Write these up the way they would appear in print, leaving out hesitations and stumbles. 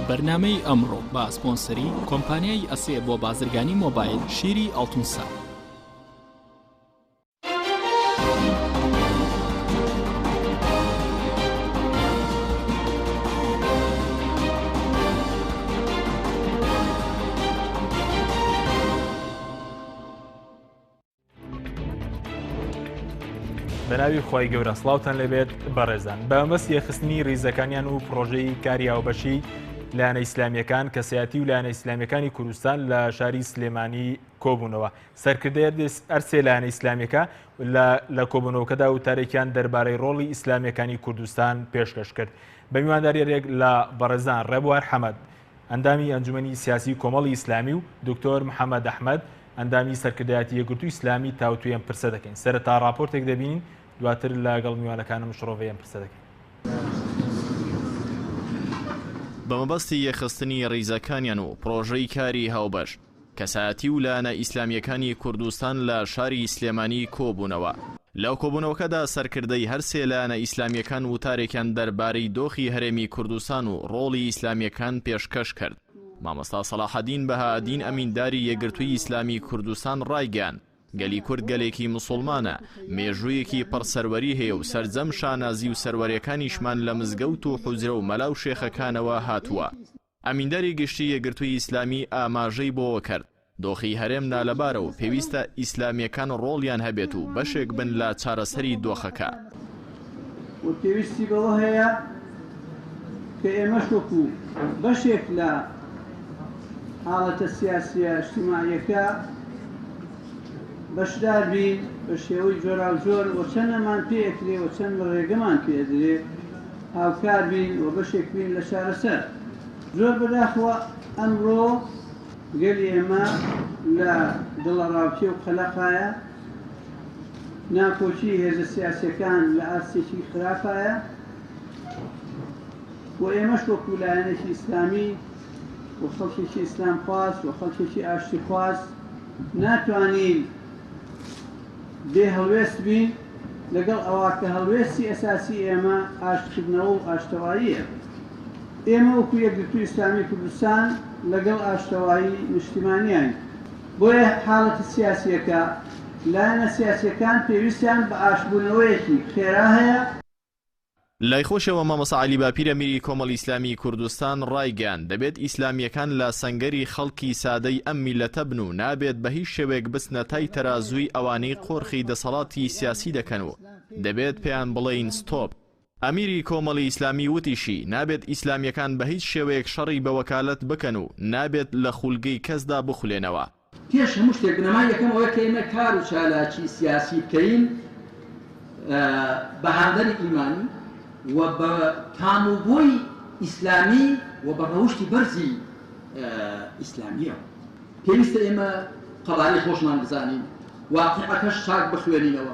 بەرنامەی ئەمڕۆ بە سپۆنسەری کۆمپانیای ئەسێ بۆ بازرگانی مۆبایل شیری ئەڵتونسا. بەناوی خۆی گەورە سڵاوتان لەبێت بەڕێزان بە مەسی خستنی ریزەکانیان و پرۆژەی کاری هاوبەشی لایەنە ئیسلامیەکان کەسایەتی و لایەنە ئیسلامیەکانی کوردستان لە شاری سلێمانی کۆبوونەوە. سەرکردەیە ئەرسێ لایەنە ئیسلامیەکە لە کۆبوونەوەکەدا و تارێکیان دەربارەی ڕۆڵی ئیسلامیەکانی کوردستان پێشکەش کرد. بە میوانداریەک لە بەڕێزان ڕێبوار حەمەد ئەندامی ئەنجومەنی سیاسی کۆمەڵی ئیسلامی و دکتۆر محەممەد ئەحمەد ئەندامی سەرکردایەتی یەکگرتووی ئیسلامی تاوتوێن پرسە دەکەین. سەرەتا راپۆرتێک دەبینین، دواتر لەگەڵ میوانەکانم شڕۆڤەیەن پرسە دەکەین. بەمەبەستی یەخستنی ڕیزەکانیان و پرۆژەی کاری هاوبەش کەسایەتی و لایەنە ئیسلامیەکانی کوردستان لە شاری سلێمانی کۆبوونەوە. لەو کۆبوونەوەکەدا سەرکردەی هەرسێ لایەنە ئیسلامیەکان وتارێکیان دەربارەی دۆخی هەرێمی کوردستان و ڕۆڵی ئیسلامیەکان پێشکەش کرد. مامۆستا سەلاحەدین بەهادین ئەمینداری یەکگرتووی ئیسلامی کوردستان ڕایگەیاند گەلی کورد گەلێکی موسڵمانە، مێژوویەکی پڕسەروەری هەیە و سەرجەم شانازی و سەروەریەکانیشمان لە مزگەوت و حوزرە و مەلا و شێخەکانەوە هاتووە. ئەمینداری گشتی یەکگرتووی ئیسلامی ئاماژەی بۆوە کرد دۆخی هەرێم نالەبارە و پێویستە ئیسلامیەکان ڕۆڵیان هەبێت و بەشێک بن لە چارەسەری دۆخەکە. پێویستی بەوە هەیە کە ئێمەش وەکو بەشێک لە حاڵەتە سیاسیە اجتیماعیەکە بەشدار بین بە شێوەی جۆرا و جۆر و چەندەمان پێدرێ و چەند ڕێگەمان پێدرێ هاوکار بین و بەشێک بین لە چارەسەر. زۆر بەداخەوە ئەمڕۆ گەلی ئێمە لە دڵە ڕاوچێ و قەلەقایە، ناکۆچی هێزە سیاسیەکان لە ئاستێکی خراپایە و ئێمەش وەکو لایەنێکی ئیسلامی و خەڵکێکی ئیسلام خواست و خەڵکێکی ئاشتی خواست ناتوانین بێ هەڵوێست بین لەگەڵ ئەوە کە هەڵوێستی ئەساسی ئێمە ئاشتکردنەوە و ئاشتەواییە. ئێمە وەکو یەکگرتووی ئیسلامی کوردستان لەگەڵ ئاشتەوایی نیشتیمانیان، بۆیە حاڵەتی سیاسیەکە لایەنە سیاسیەکان پێویستیان بە ئاشتبوونەوەیەکی خێرا هەیە. لای خۆشەوە مامۆستا عەلی باپیرە میری کۆمەڵی ئیسلامی کوردستان ڕایگەیاند دەبێت ئیسلامیەکان لە سەنگەری خەڵکی سادەی ئەم میلەتە بن و نابێت بە هیچ شێوەیەک بچنە تای تەرازووی ئەوانەی قۆرخی دەسەڵاتی سیاسی دەکەن و دەبێت پێیان بڵێین ستۆپ. ئەمیری کۆمەڵی ئیسلامی وتیشی نابێت ئیسلامیەکان بە هیچ شێوەیەک شەڕی بە وەکالەت بکەن و نابێت لە خولگەی کەسدا بخولێنەوە. پێش هەموو شتێک بنەمای یەکەم ئەوەیە کە ئێمە کار و چالاکی سیاسی بکەین بە هاندەری ئیمانی و بە تاموبۆی ئیسلامی و بە ڕەوشتی بەرزی ئیسلامیە. پێویستە ئێمە قەبارەی خۆشمان بزانین، واقعەکەش چاک بخوێنینەوە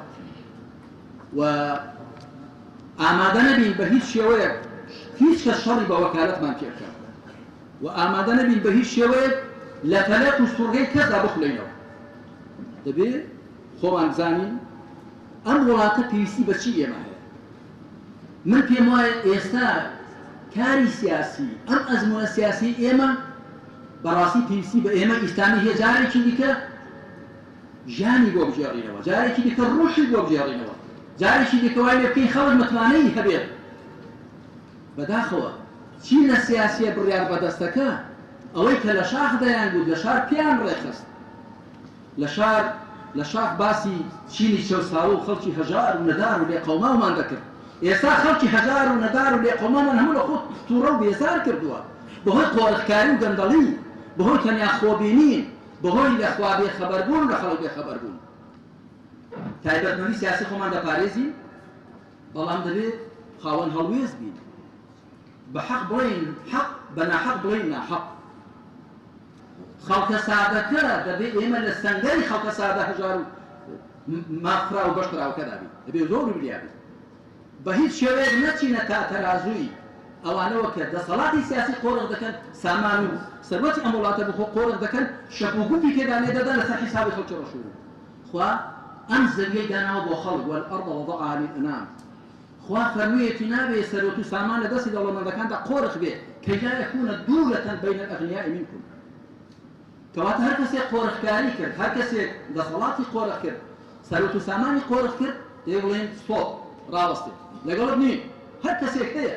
و ئامادە نەبین بە هیچ شێوەیەک هیچ کەس شەڕی بە وەکالەتمان پێکات و ئامادە نەبین بە هیچ شێوەیەک لە تەلەق و سوڕگەی کەسدا بخولێنەوە. دەبێت خۆمان بزانین ئەم وڵاتە پێویستی بە چی ئێمە هەیە. من پێم وایە ئێستا کاری سیاسی ئەم ئەزمونە سیاسی ئێمە بەڕاستی پێویستی بە ئێمە ئیسلامی هەیە، جارێکی دیکە ژیانی بۆ بژێڕینەوە، جارێکی دیکە ڕۆحی بۆ بژێڕینەوە، جارێکی دیکە وای لێ بکەین خەڵک متمانەی هەبێت. بەداخەوە چی لە سیاسیە بڕیار بەدەستەکە ئەوەی کە لە شاخ دەیان بود لە شار پێیان ڕێخست، لە شاخ باسی چینی چەوساوە و خەڵکی هەژار و نەدار و لێقەوماومان دەکرد. ئێستا خەڵکی هەژار و نەدار و لێقەومامان هەموو لە خۆت تووڕە و بێزار کردووە بەهۆی قۆڕخکاری و گەندەڵی، بەهۆی تەنیا خۆبینین، بەهۆی لەخوا بێخەبەربوون و لە خەڵک بێخەبەربوون. تایبەتمەندی سیاسی خۆمان دەپارێزین، بەڵام دەبێت خاوەن هەڵوێز بین، بە حەق بڵێین حەق، بە ناحەق بڵێین ناحەق. خەڵکە سادەکە دەبێت ئێمە لە سەنگەری خەڵکە سادە هەژار و مافرا و بەشتراوکەدا بین، دەبێت زۆر بریابین بە هیچ شێوەیەک نەچینە تا تەرازووی ئەوانەوە کە دەسەڵاتی سیاسی قۆرغ دەکەن، سامان و سەربەتی ئەم وڵاتە بخۆ قۆرغ دەکەن، شەپ و گوپی تێدا لێدەدەن لەسەر حیسابی خەڵکی ڕەشور. خوا ئەم زەویەی داناوە بۆ خەڵک وەلئەرض وەضەعها للئەنام. خوا فەرموویەتی نابێت سەرۆت و سامان لە دەستی دەوڵەمەندەکاندا قۆرغ بێت كي لا يكون دولة بين الأغنياء منكم. كواتە هەر کەسێک قۆرخکاری کرد، هەر کەسێک دەسەڵاتی قۆرخ کرد، سەرۆت و سامانی قۆرخ کرد، دەیە بڵێن ستۆپ ڕاوەستێ لەگەڵت نین، هەر کەسێک هەیە.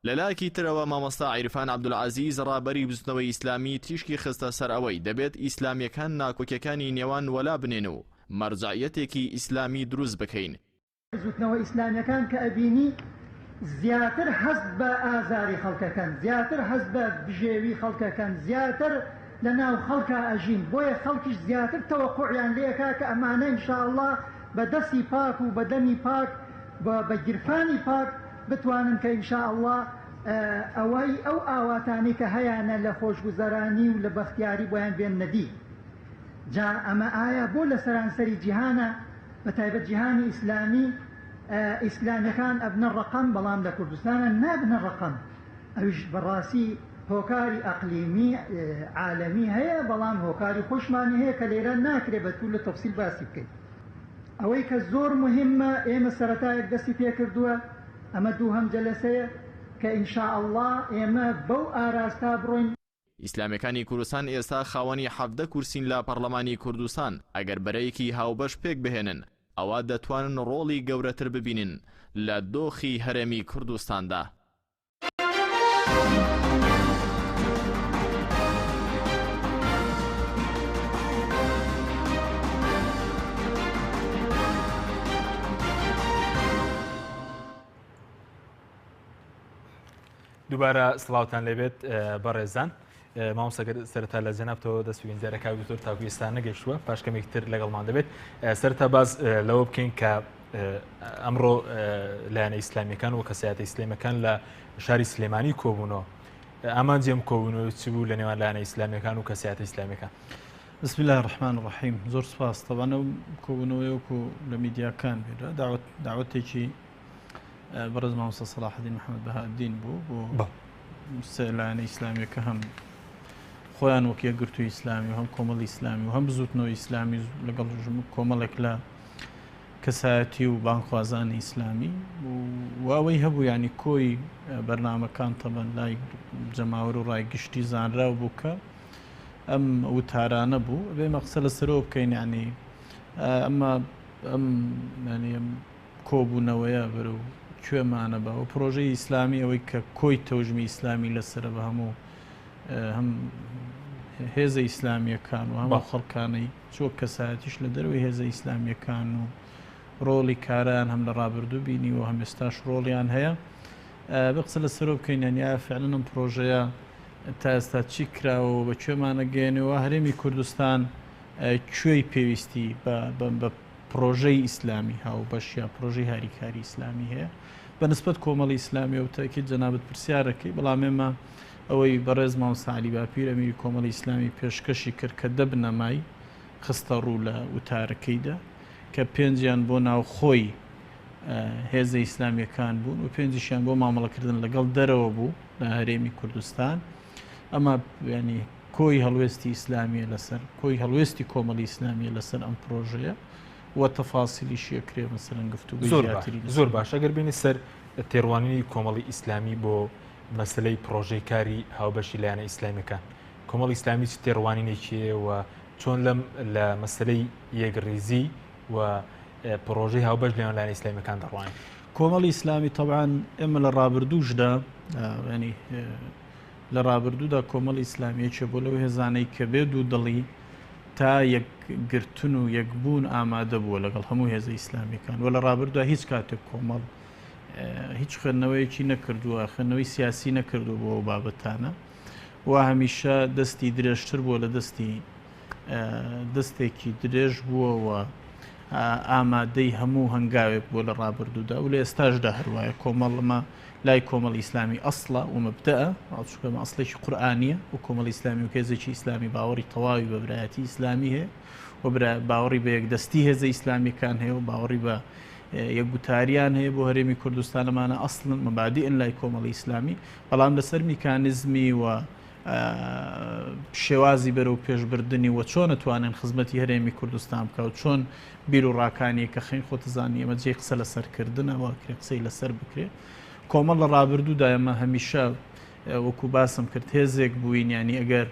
لەلایەکی ترەوە مامۆستا عیرفان عەبدولعەزیز ڕابەری بزوتنەوەی ئیسلامی تیشکی خستە سەر ئەوەی دەبێت ئیسلامیەکان ناکۆکیەکانی نێوان وەلا بنێن و مەرجعیەتێکی ئیسلامی دروست بکەین. بزوتنەوە ئیسلامیەکان کە ئەبینی زیاتر هەست بە ئازاری خەڵکەکەن، زیاتر هەست بە بژێوی خەڵکەکەن، زیاتر لە ناو خەڵکە ئەژین، بۆیە خەڵکیش زیاتر تەوەقوعیان لێکا کە ئەمانە ئینشاءالله بە دەستی پاک و بە دەمی پاک بە گیرفانی پاک بتوانن کە ئینشاءالله ئەوەی ئەو ئاواتانی کە هەیەە لە خۆشگوزەرانی و لە بەختیاری بۆیان بێن نەدی. جا ئەمە ئایا بۆ لە سەرانسەری جیهانە بە تایبەت جیهانی ئیسلامی ئیسلامیەکان ئەبنە ڕقم، بەڵام لە کوردستانە نابنە ڕقم. ئەوش بەڕاستی هۆکاری ئەقلیمی عالەمی هەیە، بەڵام هۆکاری خۆشمانی هەیە کە لێرە ناکرێت بە توو لە تەفسیل باسی بکەیت. ئەوەی کە زۆر مهمە ئێمە سەرەتایەک دەستی پێ کردووە، ئەمە دووهەم جەلەسەیە کە ئینشاءالله ئێمە بەو ئاراستا بڕۆین. ئیسلامیەکانی کوردستان ئێستا خاوەنی 17 کورسین لە پەرلەمانی کوردستان، ئەگەر بەرەیەکی هاوبەش پێک بهێنن ئەوە دەتوانن ڕۆڵی گەورەتر ببینن لە دۆخی هەرێمی کوردستاندا. دووبارە سڵاوتان لێبێت بەڕێزان. مامۆستا سەرەتا لە جەنابتەوە دەست بە جارێکا دکتۆر تاکوێستان نەگەیشتووە، پاش کەمێک تر لەگەڵمان دەبێت. سەرەتا باز لەوە بکەین کە ئەمڕۆ لایەنە ئیسلامیەکان و کەسایەتە ئیسلامیەکان لە شاری سلێمانی کۆبوونەوە. ئامانجێم کۆبوونەوە چ بوو لە نێوان لایەنە ئیسلامیەکان و کەسایەتە ئیسلامیەکان؟ بسم الله الرحمن الرحیم. زۆر سپاس. تەبانە کۆبوونەوەی وەکو لە میدیاکان بێت داوەتێکی بەڕێز مامۆستا سەلاحەدین محەممەد بەهاءالدین بوو بۆ لایەنە ئیسلامیەکە هەم خۆیان وەک یەکگرتووی ئیسلامی و هەم کۆمەڵی ئیسلامی و هەم بزوتنەوەی ئیسلامی لەگەڵ کۆمەڵێک لە کەسایەتی و بانخوازانی ئیسلامی و ئەوەی هەبوو ینی کۆی بەرنامەکان تەبەن لای جەماوەر و ڕایگشتی زانراو بوو کە ئەم وتارانە بوو بێ مەقسە لەسەرەوە بکەین ینی ئەمە ئەم کۆبوونەوەیە بەرە و کوێمانە بە و پرۆژەی ئیسلامی ئەوەی کە کۆی تەوژمی ئیسلامی لەسرە بە هەموو هەم هێزە ئیسلامیەکان و هەموو خەڵکانەی چۆ کەسایەتیش لە دەروی هێزە ئیسلامیەکان و ڕۆڵی کاران هەم لە ڕابردوو بینی و هەم ئێستاش ڕۆڵیان هەیە بە قسە لەسەرەوە بکەین یانیا فعلەن ئەم پرۆژەیە تا ئێستا چی کراوە بە کوێمانە گەێنەوە هەرێمی کوردستان کوێی پێویستی بە پرۆژەی ئیسلامی هاو بەشیا پرۆژەی هاریکاری ئیسلامی هەیە بە نسبەت کۆمەڵی ئیسلامی و تاکید جەنابەت پرسیارەکەی بەڵام ئێمە ئەوەی بەڕێز مامۆستا عەلی باپیر ئەمیری کۆمەڵی ئیسلامی پێشکەشی کرد کە دەبنەمای خستە ڕوو لە وتارەکەیدا کە پێنجیان بۆ ناوخۆی هێزە ئیسلامیەکان بوون و پێنجیشیان بۆ مامەڵەکردن لەگەڵ دەرەوە بوو لە هەرێمی کوردستان. ئەمە ینی کۆی هەڵوێستی ئیسلامیە لەسەر کۆی هەڵوێستی کۆمەڵی ئیسلامیە لەسەر ئەم پرۆژەیە و تەفاسیلیشی ئەکرێ مەسەرەن گفتوگوی زۆر باش. ئەگەر بینی سەر تێڕوانینی کۆمەڵی ئیسلامی بۆ مەسلەی پرۆژەی کاری هاوبەشی لایەنە ئیسلامیەکان، کۆمەڵی ئیسلامی چ تێڕوانینێکیە و چۆن لە مەسلەی یەکریزی و پرۆژەی هاوبەش لەیان لایەنە ئیسلامیەکان دەڕوانین؟ کۆمەڵی ئیسلامی تەبعاً ئێمە لە ڕابردووشدا ینی لە ڕابردوودا کۆمەڵی ئیسلامیەکێ بۆ لەو هێزانەی کە بێت و دڵی تا یەکگرتن و یەکبوون ئامادە بووە لەگەڵ هەموو هێزە ئیسلامیەکان و لە ڕابردووە هیچ کاتێک کۆمەڵ هیچ خوێندنەوەیەکی نەکردووە، خوێندنەوەی سیاسی نەکردو بۆ ئەو بابەتانە و هەمیشە دەستی درێژتر بووە لە دەستێکی درێژ بووەوە ئامادەی هەموو هەنگاوێک بۆ لە ڕابردوودا و لە ئێستاشدا هەروایە کۆمەڵمە لای کۆمەڵ ئیسلامی ئەسڵە و مەبدەئە ئاڵچووکەمە ئەسڵێکی قورئانیە و کۆمەڵ ئیسلامی و هێزێکی ئیسلامی باوەڕی تەواوی بە برایەتی ئیسلامی هەیە و باوەڕی بە یەکدەستی هێزە ئیسلامیەکان هەیە و باوەڕی بە یەکگوتاریان هەیە بۆ هەرێمی کوردستانەمانە ئەسڵن مەبادئن لای کۆمەڵی ئیسلامی، بەڵام لەسەر میکانیزمی و شێوازی بەرەو پێشبردننی و چۆن نتوانن خزمەتی هەرێمی کوردستان بکە و چۆن بیر و ڕاکانی کە خەین خۆتزانی ئەمە جێ قسە لەسەرکردنەوە قسەی لەسەر بکرێت. کۆمەڵ لە ڕابردوودا ئەمە هەمیشە وەکو باسم کرد هێزێک بووین ینی ئەگەر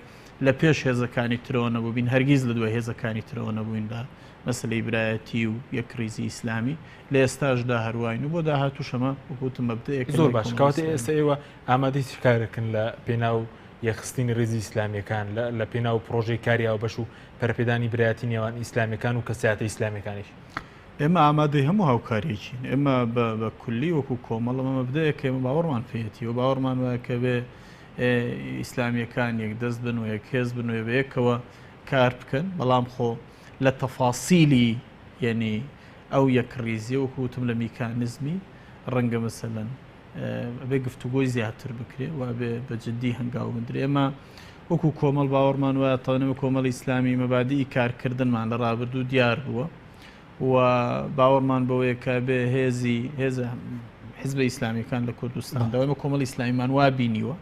لە پێش هێزەکانی ترەوە نەبووبین هەرگیز لە دوای هێزەکانی ترەوە نەبووین لە مەسلەی برایەتی و یەکریزی ئیسلامی لە ئێستاشدا هەروین و بۆ داهاتوو شەمە وەکوتم مەبدەیەک زۆر باش کاواتێ ئێستا ئێوە ئامادەی چکارەکەن لە پێناو یەخستنی ڕێزی ئیسلامیەکان لە پێناو پرۆژەی کاریاوە بەش و پەرپێدانی برایەتی نێوان ئیسلامیەکان و کەسایەتە ئیسلامیەکانیش ئێمە ئامادەی هەموو هاوکاریەکین ئێمە بە کولی وەکو کۆمەڵەمە مەبدەیەک ئێمە باوەڕمان پێێتی و باوەڕمان وایە کە بێ ئیسلامیەکان یەک دەست بن و یەک هێز بن و بەیەکەوە کار بکەن بەڵام خۆ لە تەفاسیلی یعنی ئەو یەکڕیزیە وەکوتم لە میکانزمی ڕەنگە مەسەلەن بێ گفتوگۆی زیاتر بکرێ و بێ بەجددی هەنگاو بندرێ ئێمە وەکو کۆمەڵ باوەڕمان وایە تاوانەوە کۆمەڵی ئیسلامی مەبادی کارکردنمان لە ڕابردوو دیار بووە و باوەڕمان بەوەیە کە بێ هێزە حیزبە ئیسلامیەکان لە کوردستاندا ئێمە کۆمەڵی ئیسلامیمان وا بینیوە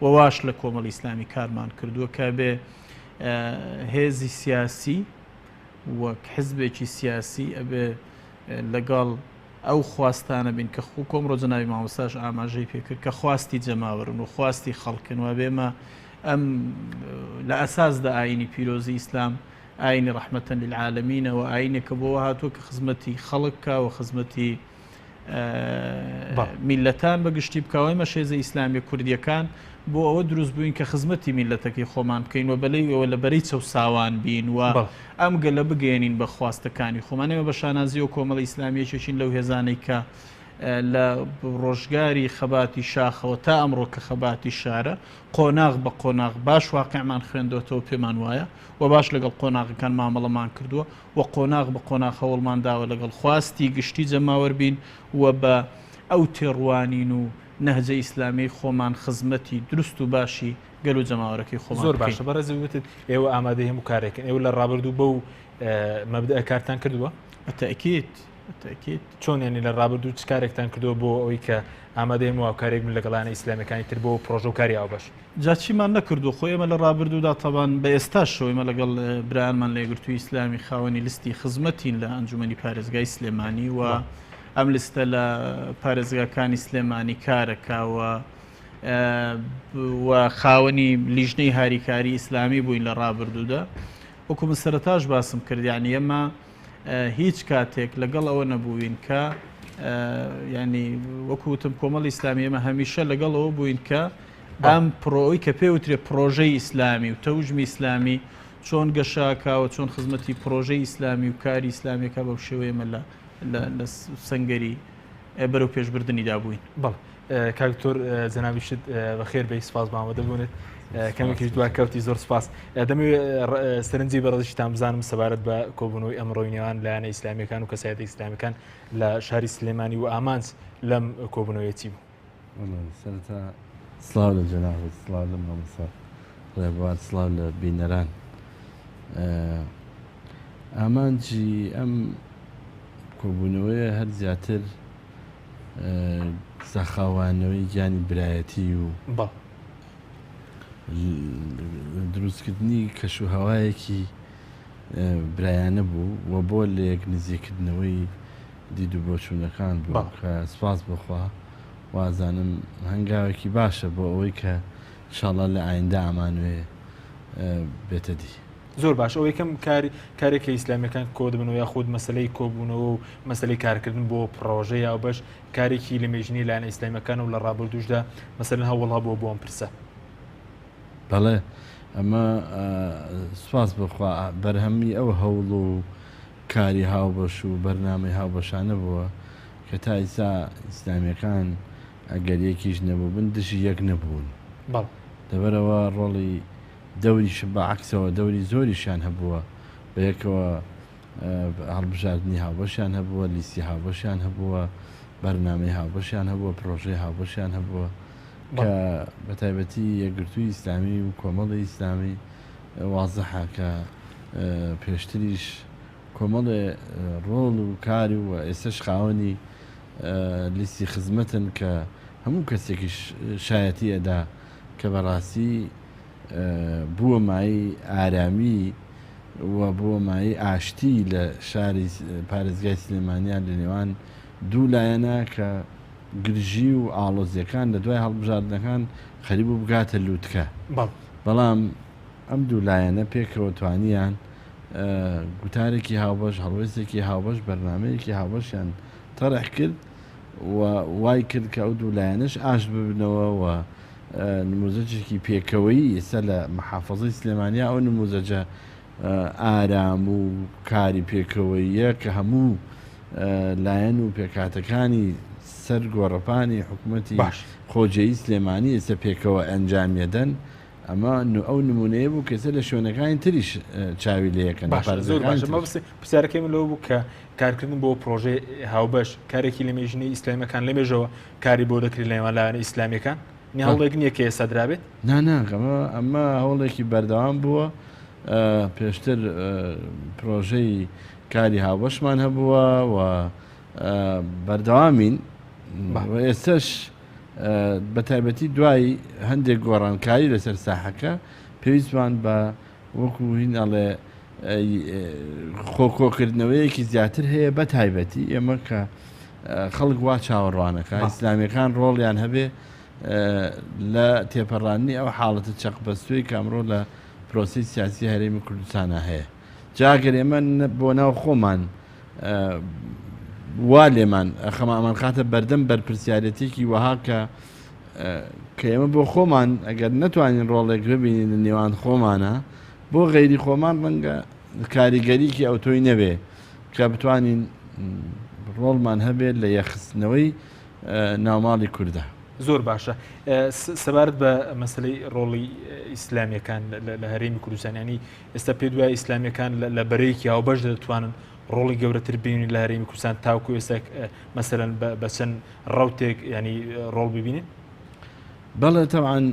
و واش لە کۆمەڵی ئیسلامی کارمان کردووە کە بێ هێزی سیاسی وەک حزبێکی سیاسی ئەبێ لەگەڵ ئەو خواستانە بین کە کۆمڕۆ جەناوی مامۆستاش ئاماژەی پێکرد کە خواستی جەماوەرن و خواستی خەڵکن و بێمە ئەم لە ئەساسدا ئاینی پیرۆزی ئیسلام ئاینی ڕەحمەتەن للعالەمینەوە ئاینێکە بۆ هاتووە کە خزمەتی خەڵکە و خزمەتی میلەتان بەگشتی بکەوەی مەشێزە ئیسلامی کوردیەکان بۆ ئەوە دروست بووین کە خزمەتی میلەتەکەی خۆمان بکەین و بەلەیەوە لە بەرەی چەو ساوان بین و ئەم گەلە بگەێنین بە خواستەکانی خۆمانەوە بە شانازی و کۆمەڵی ئیسلامیەکێکین لەو هێزانەی کە لە ڕۆژگاری خەباتی شاخەوە تا ئەمڕۆ کە خەباتی شارە قۆناغ بە قۆناغ باش واقعمان خوێندەوەتەوە پێمان وایە و باش لەگەڵ قۆناغەکان مامەڵەمان کردووە و قۆناغ بە قۆناغ هەوڵمان داوە لەگەڵ خواستی گشتی جەماوەربین و بە ئەو تێڕوانین و نەهجە ئیسلامی خۆمان خزمەتی دروست و باشی گەل و جەماوەرەکەی خۆمان زۆر باشە بەڕێزەوتت ئێوە ئامادەی هەموو کارێکن ئێوە لە ڕابردوو بەو مەبدە کارتان کردووە تەکیت چۆن ینی لە ڕابردوو چ کارێکتان کردووە بۆ ئەوەی کە ئامادەی هەواکارێک من لەگەڵانە ئیسلامیەکانی تر بۆ پرۆژە و کاری ئاوبەش جاچیمان نەکردو خۆ ئێمە لە ڕابردوودا تەبان بە ئێستا شەوەمە لەگەڵ برایانمان لە یەکگرتووی ئیسلامی خاوەنی لیستی خزمەتین لە ئەنجومەنی پارێزگای سلێمانی و ئەم لیستە لە پارێزگاکانی سلێمانی کارەکەوە و خاوەنی لیژنەی هاریکاری ئیسلامی بووین لە ڕابردوودا وەکو من سەرەتاش باسم کرد یعنی ئێمە هیچ کاتێک لەگەڵ ئەوە نەبووین کە ینی وەکوتم کۆمەڵی ئیسلامی ئێمە هەمیشە لەگەڵ ئەوە بووین کە ئەم پرۆی کە پێوترێ پرۆژەی ئیسلامی و تەوژمی ئیسلامی چۆن گەشاکاوە چۆن خزمەتی پرۆژەی ئیسلامی و کاری ئیسلامیەکە بەو شێوەیەمە لە سەنگەری بەرەو پێشبردننی دابووین بەڵ کاکتۆر جەنابیشت بەخێر بەی سپاس بامەدە بوونێت کەمێکیش دوای کەوتی زۆر سپاس دەمەوێت سەرنجی بەڕێزیشتان بزانم سەبارەت بە کۆبوونەوەی ئەمڕۆی نێوان لایەنە ئیسلامیەکان و کەسایەتە ئیسلامیەکان لە شاری سلێمانی و ئامانج لەم کۆبوونەوەیەتی بوو سەرەتا سڵاو لە جەنابەت سڵاو لە مامۆستا ڕێبوار سڵاو لە بینەران ئامانجی ئەم کۆبوونەوەیە هەر زیاتر سەخاوانەوەی گیانی برایەتی و دروستکردنی کەشوهەوایەکی برایانە بوو و بۆ لە یەک نزیکردنەوەی دید و بۆچوونەکان بوو کە سپاس بخوا وازانم هەنگاوێکی باشە بۆ ئەوەی کە انشاءالله لە ئایندا ئامانوێ بێتە دی زۆر باش ئەو یەکەم کارێکە ئیسلامیەکان کۆ دەبنەوە یاخود مەسلەی کۆبوونەوە و مەسلەی کارکردن بۆ پرۆژە یا بەش کارێکی لە مێژنی لایەنە ئیسلامیەکان و لە ڕابردووشدا مەسەلەن هەوڵا بۆ بۆم پرسە بەڵێ ئەمە سوپاس بخوا بەرهەمی ئەو هەوڵ و کاری هاوبەش و بەرنامەی هاوبەشانە بووە کە تا ئیسا ئیسلامیەکان ئەگەر یەکیش نەبوو بن دژی یەک نەبوون دەبەرەوە ڕۆڵی دەوریش بەعکسەوە دەوری زۆریشیان هەبووە بە یەکەوە هەڵبژاردننی هاوبەشیان هەبووە لیستی هاوبەشیان هەبووە بەرنامەی هاوبەشیان هەبووە پرۆژەی هاوبەشیان هەبووە کە بە تایبەتی یەکگرتووی ئیسلامی و کۆمەڵی ئیسلامی وازەحە کە پێشتریش کۆمەڵێ ڕۆڵ و کاری و ئێستش خاوەنی لیستی خزمەتن کە هەموو کەسێکی شایەتی ئەدا کە بەڕاستی بووە مای ئارامی و بووە مای ئاشتی لە شاری پارێزگای سلێمانیان لە نێوان دوو لایەنە کە گرژی و ئاڵۆزیەکان لە دوای هەڵبژاردنەکان خەریب و بگاتە لووتکە بەڵام ئەم دوو لایەنە پێکەوە توانیان گوتارێکی هاوبەش هەڵوێستێکی هاوبەش بەرنمەیەکی هاوبەشیان تەڕح کرد و وای کرد کە ئەو دوو لایەنش ئاش ببنەوە و نموزەجێکی پێکەوەی ئێستا لە محافەزەی سلێمانیا ئەو نموزەجە ئارام و کاری پێکەوەیە کە هەموو لایەن و پێکاتەکانی سەر گۆڕەپانی حکوومەتی خۆجێی سلێمانی ئێستا پێکەوە ئەنجامیەدەن ئەمە ئەو نمونەیە بوو کەسە لە شوێنەکانی تریش چاوی لەیەکەن پرسیارەکەی من لەوە بوو کە کارکردن بۆ پرۆژێ هاوبەش کارێکی لە مێژنەی ئیسلامیەکان لە مێژەوە کاری بۆ دەکرێت لە ئێمەلایەنە ئیسلامیەکان هەوڵێک نییە کە ئێستا درابێت ناناکەمە ئەمە هەوڵێکی بەردەوام بووە پێشتر پرۆژەی کاری هاوبەشمان هەبووە و بەردەوامین ئێستش بە تایبەتی دوای هەندێک گۆڕانکاری لەسەر ساحەکە پێویستمان بە وەکو هیناڵێ خۆکۆکردنەوەیەکی زیاتر هەیە بە تایبەتی ئێمە کە خەڵک وا چاوەڕوانەکە ئیسلامیەکان ڕۆڵیان هەبێ لە تێپەڕانی ئەو حاڵەتە چەقبەستوی کامڕۆ لە پرۆسی سیاسی هەرێمی کوردستانە هەیە جاگەر ئێمە بۆ ناو خۆمان وا لێمان خەمامان خاتە بەردەم بەرپرسیارەتێکی وەها کە ئێمە بۆ خۆمان ئەگەر نەتوانین ڕۆڵێک ببینین لە نێوان خۆمانە بۆ غەیری خۆمان ڕەنگە کاریگەریکی ئەوتۆی نەبێ کە بتوانین ڕۆڵمان هەبێت لە یەخستنەوەی ناوماڵی کووردە. زۆر باشە سەبارەت بە مەسلەی ڕۆڵی ئیسلامیەکان لە هەرێمی کوردستانیانی ئێستا پێ دوای ئیسلامیەکان لە بەرەیەکی هاوبەش دەتوانن ڕۆڵی گەورەتر بینین لە هەرێمی کوردستان تاوکو ئێستا مەسەلەن بە چەند ڕەوتێک ینی ڕۆڵ ببینین؟ بەڵێ تەوان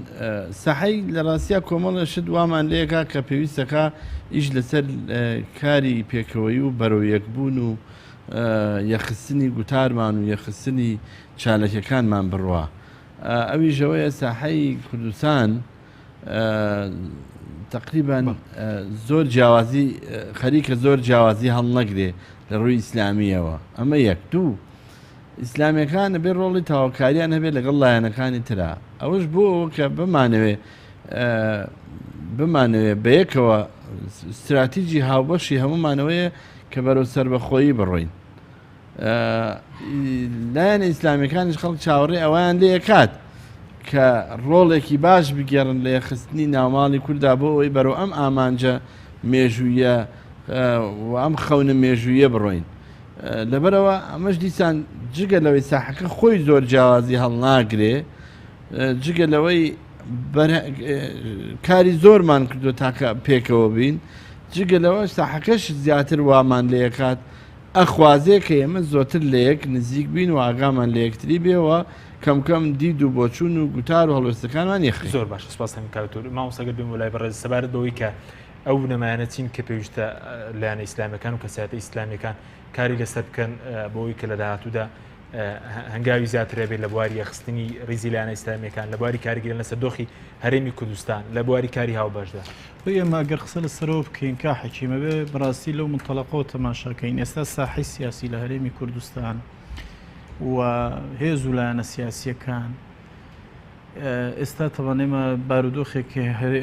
سەحەی لە ڕاستیا کۆمەڵە شت وامان لێکا کە پێویستەکە ئیش لەسەر کاری پێکەوەی و بەرەو یەکبوون و یەخستنی گوتارمان و یەخستنی چالەکەکانمان بڕوا ئەوی ژەوەیە ساحەی کوردستان تقریبان زۆر جیاوازی خەریکە زۆر جیاوازی هەڵ نەگرێ لە ڕووی ئیسلامیەوە ئەمە یەک دوو ئیسلامیەکان بێ ڕۆڵی تاواکاریان هەبێت لەگەڵ لایەنەکانی ترا ئەوەش بۆ کە بمانەوێ بەیەکەوە استراتیژی هاوبەشی هەمومانەوەیە کە بەرەو سەربەخۆیی بڕۆین لایەنە ئیسلامیەکانیش خەڵک چاوەڕێ ئەویان لێ کات کە ڕۆڵێکی باش بگێڕن لە یەخستنی ناوماڵی کووردا بۆ ئەوەی بەرەو ئەم ئامانجە مێژوویە و ئەم خەونە مێژوویە بڕۆین لەبەرەوە ئەمەش دیسان جگە لەوەی ساحەکە خۆی زۆر جیاوازی هەڵناگرێ جگە لەوەی کاری زۆرمان کردو تاکە پێکەوە بین جگە لەوە ساحەکەش زیاتر وامان لێکات ئەخوازێ کە ئێمە زۆتر لە یەک نزیک بین و ئاگامان لە یەکتری بێەوە کەمکەم دید و بۆچوون و گوتار و هەڵوێستەکانمان یەخ زۆر باش سپاس کاوتور مامۆستاگەر بێم وەلای بەڕێز سەبارەت بەوەی کە ئەو نەمایانە چین کە پێویستە لایەنە ئیسلامیەکان و کەسایەتە ئیسلامیەکان کاری لەسەر بکەن بۆەوەی کە لە داهاتوودا هەنگاوی زیاترە بێت لە بواری یەخستنی ڕیزی لایەنە ئیسلامیەکان لە بواری کاریگەرن لەسەر دۆخی هەرێمی کوردستان لە بواری کاری هاوبەشدا ئێمە ئەگەر قسە لە سەرەوە بکەین کا حەکیمە بێ بەڕاستی لەو منتەڵەقەوە تەماشاکەین ئێستا ساحەی سیاسی لە هەرێمی کوردستان و هێز و لایەنە سیاسیەکان ئێستا تەبان ئێمە بارودۆخێک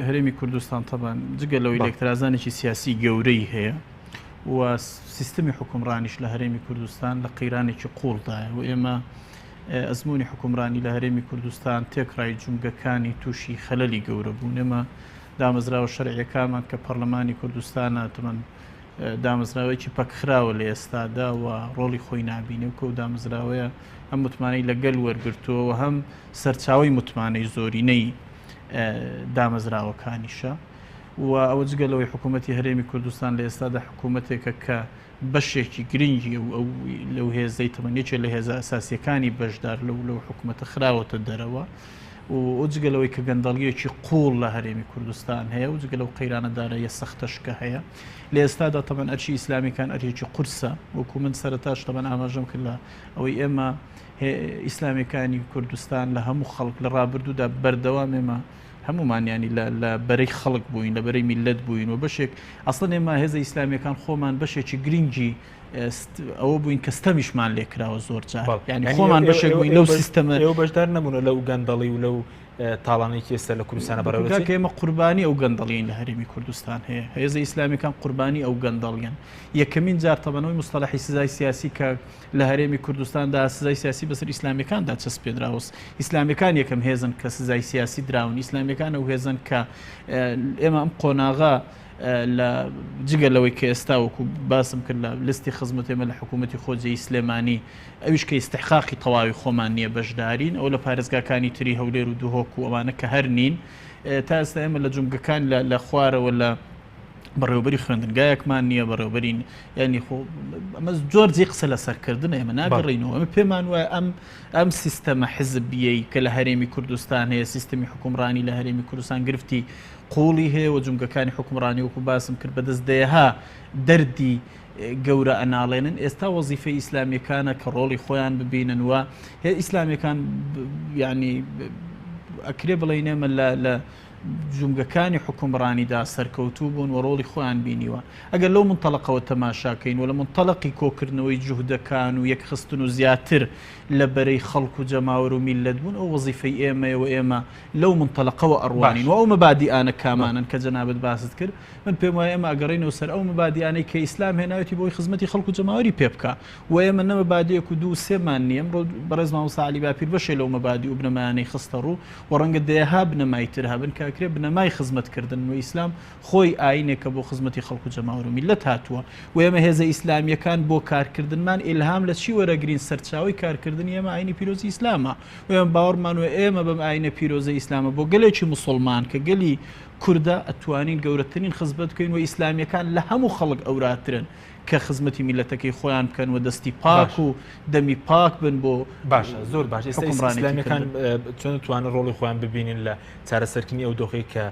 هەرێمی کوردستان تەبان جگە لەوەی لێکترازانێکی سیاسی گەورەی هەیە و سیستمی حکومڕانیش لە هەرێمی کوردستان لە قەیرانێکی قوڵدایە و ئێمە ئەزمموی حکومڕانی لە هەرێمی کوردستان تێکڕای جومگەکانی تووشی خەلەلی گەورە بوون ئێمە دامەزراوە شەرعیەکانمان کە پەرلەمانی کوردستانە تمەن دامەزراوەیەکی پەکخراوە لە ئێستادا و ڕۆڵی خۆی نابینێ و کە و دامەزراوەیە هەم متمانەی لەگەل وەرگرتووە و هەم سەرچاوی متمانەی زۆرینەی دامەزراوەکانیشە و ئەوە جگەلەوەی حکوومەتی هەرێمی کوردستان لە ئێستادا حکوومەتێکە کە بەشێکی گرنگی و لەو هێزەی تەمەنیەکێ لە هێزە ئەساسیەکانی بەشدار لەو حکوومەتە خراوەتە دەرەوە و جگەلەوەی کە گەندەڵیەکی قوڵ لە هەرێمی کوردستان هەیە و جگەلەو قەیرانەدارە سەختەشکە هەیە لە ئێستادا تەمەن ئەرچی ئیسلامیەکان ئەرێکی قورسە وەکو من سەرەتاش تەمەن ئاماژەم کرد لە ئەوەی ئێمە ئیسلامیەکانی کوردستان لە هەموو خەڵک لە ڕابردوودا بەردەوام ئێمە هەمومانیانی لە بەرەی خەڵک بووین لە بەرەی میلەت بووین و بەشێک ئەسڵەن ئێمە هێزە ئیسلامیەکان خۆمان بەشێکی گرنگی ئەوە بووین کەستەمیشمان لێکراوە زۆر جار ینی خۆمان بەشێک بووین لەو سیستەمە ئێوە بەشدار نەبوون لەو گەندەڵی و لەو تاڵانێکی ئێستا لە کوردستانە بەڕێوە ئێمە قوربانی ئەو گەندەڵین لە هەرێمی کوردستان هەیە هێزە ئیسلامیەکان قوربانی ئەو گەندەڵیان یەکەمین جار تەبەنەوەی مستەلاحی سزای سیاسی کە لە هەرێمی کوردستاندا سزای سیاسی بەسەر ئیسلامیەکاندا چەسپ پێدراوە ئیسلامیەکان یەکەم هێزن کە سزای سیاسی دراون ئیسلامیەکان ئەو هێزن کە ئێمە ئەم قۆناغا لە جگە لەوەی کە ئێستا وەکو باسم کرد لە لستی خزمەت ئێمە لە حکوومەتی خۆجێی سلێمانی ئەویش کە ئیستحقاقی تەواوی خۆمان نییە بەشدارین ئەو لە پارێزگاکانی تری هەولێر و دوهۆک و ئەوانە کە هەر نین تا ئێستا ئێمە لە جومگەکان لە خوارەوە لە بەڕێوەبەری خوێندنگایەکمان نییە بەڕێوەبەرین ینی ئەمە جۆرجی قسە لەسەرکردن ئێمە ناگەڕینەوە ئەمە پێمان وایە ئەم سیستەمە حزبیەی کە لە هەرێمی کوردستان هەیە سیستەمی حکومڕانی لە هەرێمی کوردستان گرفتی قوڵی هەیە و جومگەکانی حکومڕانی وەکو باسم کرد بەدەستدەیەها دەردی گەورە ئەناڵێنن ئێستا وەزیفەی ئیسلامیەکانە کە ڕۆڵی خۆیان ببینن وە هێ ئیسلامیەکان ینی ئەکرێ بڵێن ئێمە لە جومگەکانی حکومڕانیدا سەرکەوتوو بوون و ڕۆڵی خۆیان بینیوە ئەگەر لەو منتەڵقەوە تەماشاکەین و لە منتەڵقی کۆکردنەوەی جوهدەکان و یەکخستن و زیاتر لە بەرەی خەڵک و جەماوەر و میلەت بوون ئەو وەزیفەی ئێمەیەوە ئێمە لەو منتەڵقەوە ئەڕوانین و ئەو مەبادیئانە کامانن کە جەنابەت باست کرد من پێم وایە ئێمە ئەگەڕێنەوە سەر ئەو مەبادیئانەی کە ئیسلام هێناوێتی بۆی خزمەتی خەڵک و جەماوەری پێ بکە و ئێمە نە مەبادیەک و دوو سێمان نییە ئەمڕۆ بەڕێز مامۆستا عەلی باپیر بەشێ لەو مەبادی و بنەمایانەی خستە ڕوو و ڕەنگە دەیەها بنەمای تر هەبن کە ئەکرێ بنەمای خزمەتکردن و ئیسلام خۆی ئاینێکە بۆ خزمەتی خەڵک و جەماوەر و میلەت هاتووە و ئێمە هێزە ئیسلامیەکان بۆ کارکردنمان ئیلهام لە چی وەرەگرین سەرچاوی کارکردنی ئێمە ئاینی پیرۆزی ئیسلامە و ئێمە باوەڕمان وە ئێمە بەم ئاینە پیرۆزە ئیسلامە بۆ گەلێکی موسڵمان کە گەلی کوردە ئەتوانین گەورەترین خزمەت بکەین و ئیسلامیەکان لە هەموو خەڵک ئەوراترن کە خزمەتی میلەتەکەی خۆیان بکەن و دەستی پاک و دەمی پاک بن بۆ باشە زۆر باش ئیسلامیەکان چۆن توانە ڕۆڵی خۆیان ببینین لە چارەسەرکردنی ئەو دۆخی کە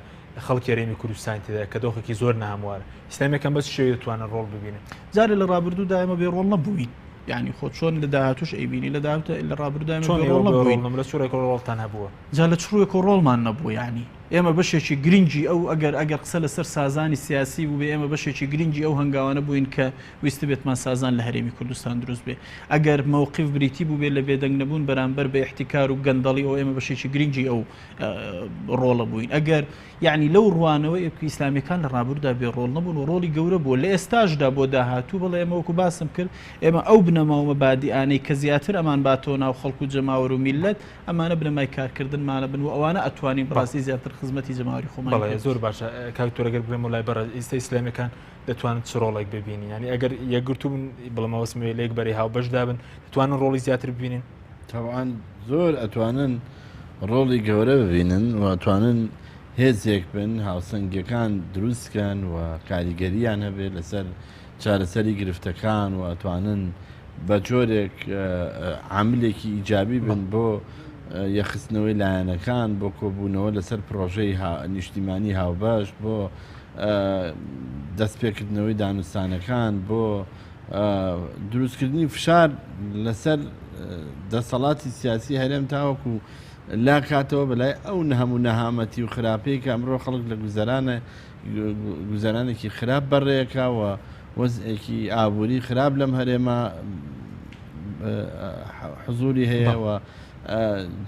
خەڵکی هەرێمی کوردستان تێدا کە دۆخێکی زۆر ناهەموارە ئیسلامیەکان بەس شێوەیە دەتوانن ڕۆڵ ببینن جارێ لە ڕابردوودا ئێمە بێ ڕۆڵ نەبووین یعنی خۆ چۆن لە داهاتوش ئەیبینی لە داهاتە لە ڕابردوودا لە چۆرێک ڕۆڵتان هەبووە جا لە چڕوێک و ڕۆڵمان نەبوو ینی ئێمە بەشێکی گرنگی ئەو ئەگەر قسە لەسەر سازانی سیاسی بوو بێ ئێمە بەشێکی گرنگی ئەو هەنگاوانە بووین کە ویستە بێتمان سازان لە هەرێمی کوردستان دروست بێ ئەگەر مووقف بریتی بوو بێ لە بێدەنگ نەبوون بەرامبەر بە احتیکار و گەندەڵی ئەو ئێمە بەشێکی گرنگی ئەو ڕۆڵە بووین ئەگەر یعنی لەو ڕوانەوەی ئیسلامیەکان لە ڕابردوودا بێ ڕۆڵ نەبوون و ڕۆڵی گەورە بوو لە ئێستاشدا بۆ داهاتوو بڵێ ئێمە وەکو باسم کرد ئێمە ئەو بنەما و مەبادیئانەی کە زیاتر ئەمان باتەوە ناو خەڵک و جەماوەر و میلەت ئەمانە بنەمای کارکردنمانە بن و ئەوانە ئەتوانین بڕاستی زیاتر خزمەتی جەماوەری بەڵێ زۆر باشە کاکتۆرەگەر بڵێم وڵای بەڕ ئێستا ئیسلامیەکان دەتوانن چ ڕۆڵێک ببینین ینی ئەگەر یەکگرتو بن بڵمەوەسمێ لێک بەری هاو بەشدا بن دەتوانن ڕۆڵی زیاتر ببینین تاوان زۆر ئەتوانن ڕۆڵی گەورە ببینن و ئەتوانن هێزێک بن هاوسەنگەکان دروستکەن و کاریگەریان هەبێت لەسەر چارەسەری گرفتەکان و ئەتوانن بە جۆرێک عاملێکی ئیجابی بن بۆ یەخستنەوەی لایەنەکان بۆ کۆبوونەوە لەسەر پرۆژەی نیشتیمانی هاوبەش بۆ دەستپێکردنەوەی دانوستانەکان بۆ دروستکردنی فشار لەسەر دەسەڵاتی سیاسی هەرێم تاوەکو لا کاتەوە بەلای ئەو هەموو نەهامەتی و خراپەی کە ئەمڕۆ خەڵک لە گوزارانێکی خراپ بەڕێیەکە و وەزئێکی ئابووری خراپ لەم هەرێمە حزوری هەیە و